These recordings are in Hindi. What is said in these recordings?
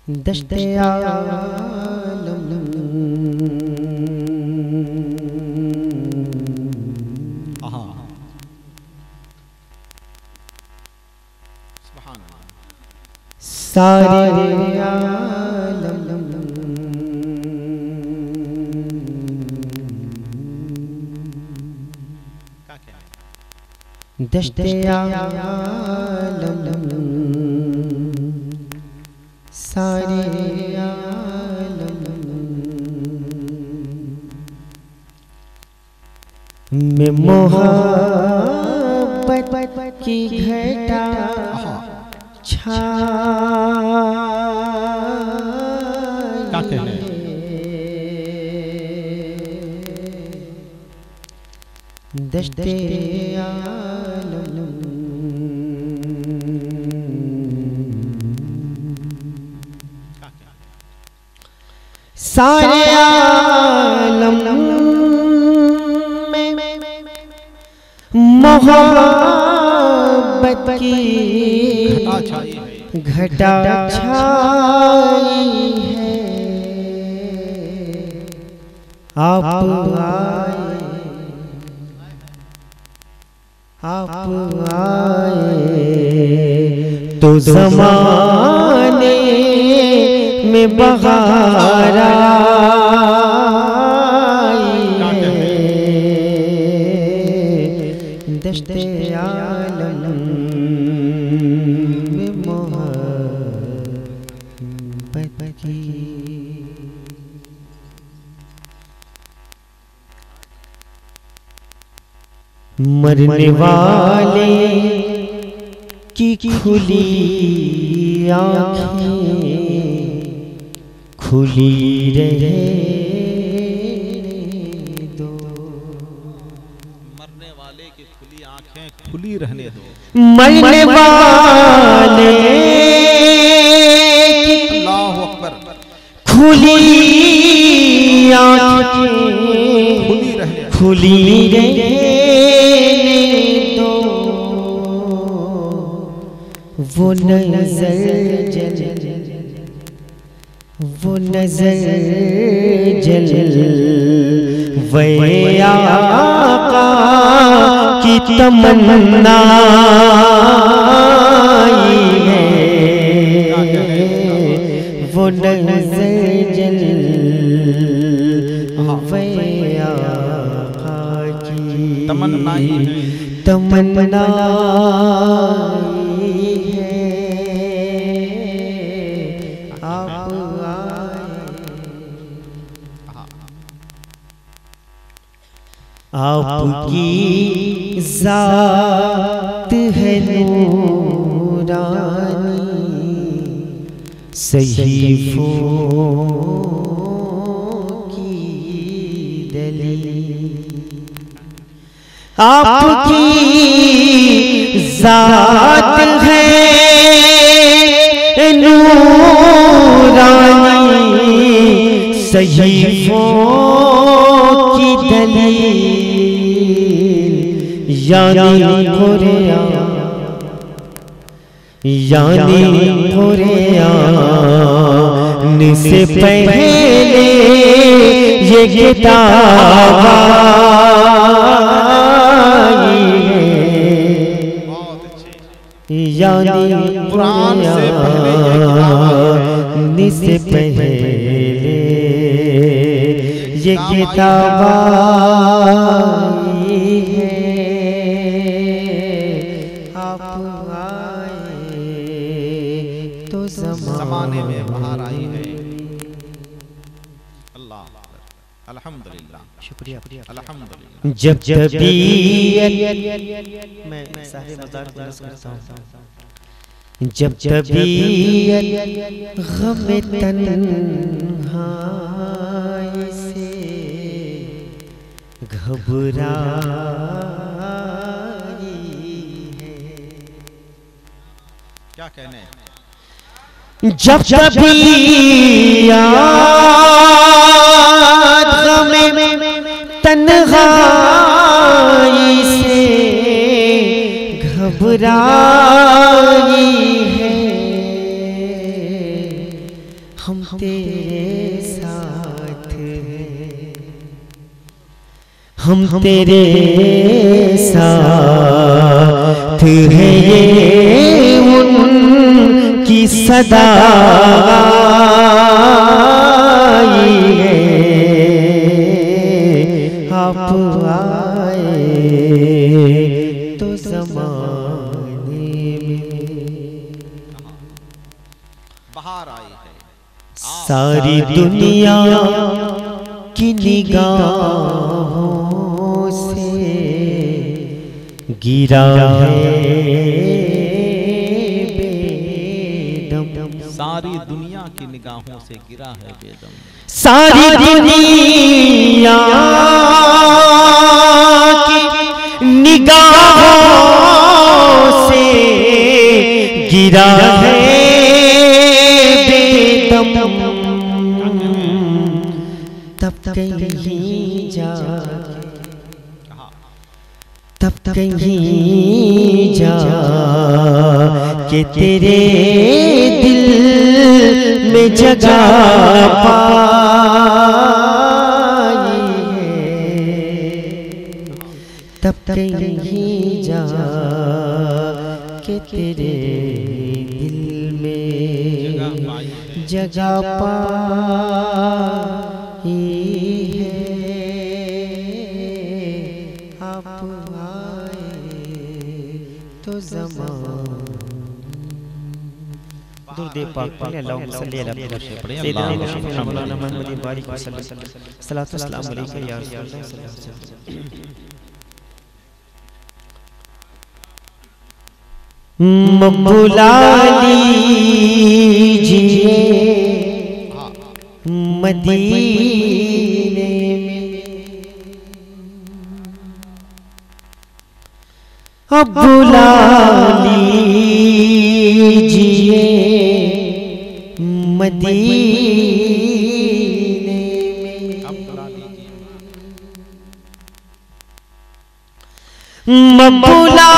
दश्ते आलम सारे आलम दश्ते आलम सारे आलम में मोहब्बत की घटा छाई दश्ते आलम सारे आलम में मोहब्बत की घटा छाई है। आप आए तो ज़माने में बहार आई है। दश्ते आलम में मोहब्बत की मरने वाले की खुली आँखें खुली रहे दो। मरने वाले की खुली आँखें खुली रहने दो। मरने वाले की अल्लाहु अकबर खुली आँखें खुली रहने दो। वो नजर जल वे आका की तमन्ना है। वो नजर जल वे आका की तमन्ना आपकी ज़ात है नूरानी सहीफ़ों की दलील। आपकी ज़ात है नूरानी सहीफ़ों की दलील। यानी कुरान से पहले ये किताब आई है। यानी कुरान से पहले ये किताब आई है। ज़माने में बाहर आई है। अल्लाह अल्हम्दुलिल्लाह शुक्रिया अल्हम्दुलिल्लाह। जब तबीयत मैं सारे मज़ार को नज़र करता हूँ। जब तबीयत गम तन्हाई से घबराई है। क्या कहने जब तबीयत गम तन्हाई से घबराई है। हम तेरे साथ हैं, हम तेरे साथ हैं, ये उनकी सदा है। आप आए तो ज़माने में बाहर आई है। सारी दुनिया की निगाहों से गिरा है बेदम। सारी दुनिया की निगाहों से गिरा है बेदम। सारी दुनिया की निगाहों से गिरा है बेदम। तब कहीं जाके, तब कहीं जाके तेरे दिल में जगह पाई है। तब कहीं जाके तेरे दिल में जगह पाई है। आप आए तो ज़माने। दुर्दे पाक पढ़े अल्लाहुम्मा सल्ली अला सय्यिदना मौलाना मुहम्मद बारिक वसल्लम। सलातो सलाम अलैका या रसूलल्लाह। बुला लीजिए मदीने में, अब बुला लीजिए मदीने में, अब बुला लीजिए। बुला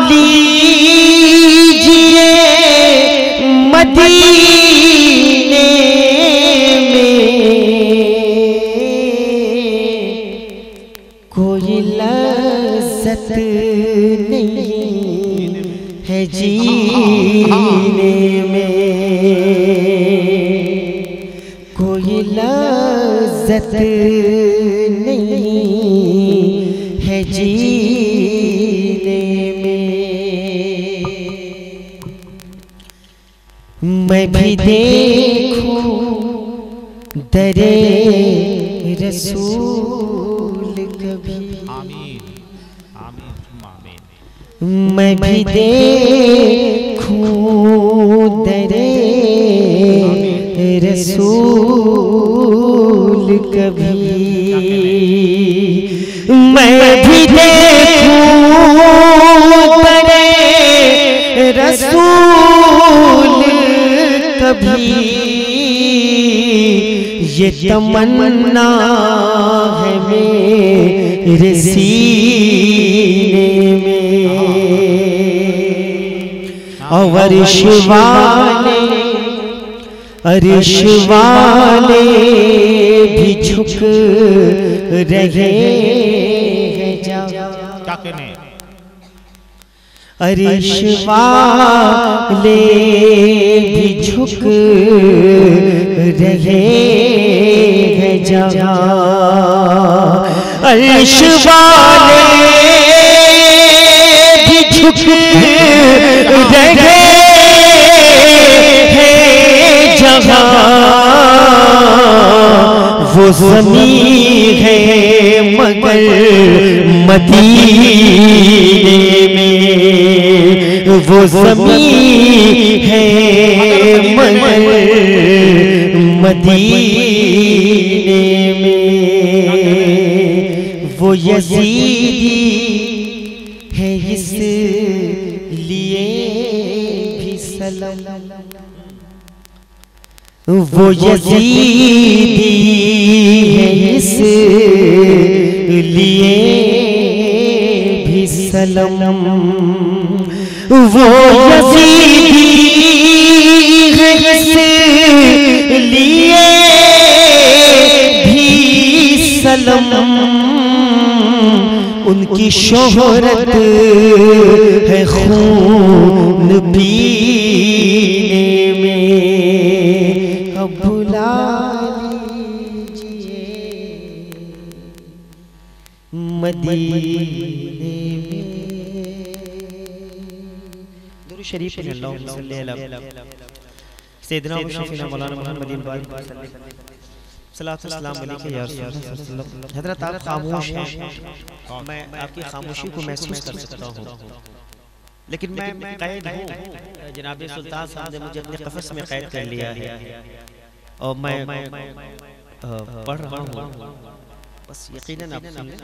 लीजिए मदीने में, कोई लज़्ज़त नहीं है जीने में, कोई लज़्ज़त नहीं है जीने में। मैं भी देखूं दरे रसूल कभी, आमीन आमीन आमीन। मैं भी देखूं दरे रसूल कभी, मैं भी देखूं दरे रसूल कभी। ये तमन्ना है मेरे सीने में, और अर्श वाले भी झुक रहे हैं। क्या कहने? अर्श वाले भी झुक रहे हैं जहाँ, अर्श वाले भी झुक रहे हैं जहाँ। वो ज़मीं है मगर मदीने में, वो ज़मीं है मगर मदीने में। वो यज़ीदी है इसलिए भी सलाम, वो यज़ीदी है इसलिए भी सलाम, वो यज़ीदी है इसलिए सनम उनकी शोहरत है खून पीने में। अब बुला लीजिए मदीने में। दुरूद शरीफ पढ़िए अल्लाहुम्मा सल्ली अला सय्यिदिना व शफीना मौलाना मुहम्मदिन सलातो सलाम अलैका या रसूलल्लाह। हज़रत आप खामोश हैं, मैं आपकी खामोशी को महसूस कर सकता हूँ, लेकिन मैं कैद हूँ। जनाब सुल्तान साहब ने मुझे अपने क़फ़स में कैद कर लिया है और मैं पढ़ रहा हूँ। बस यकीनन आप सुन लें।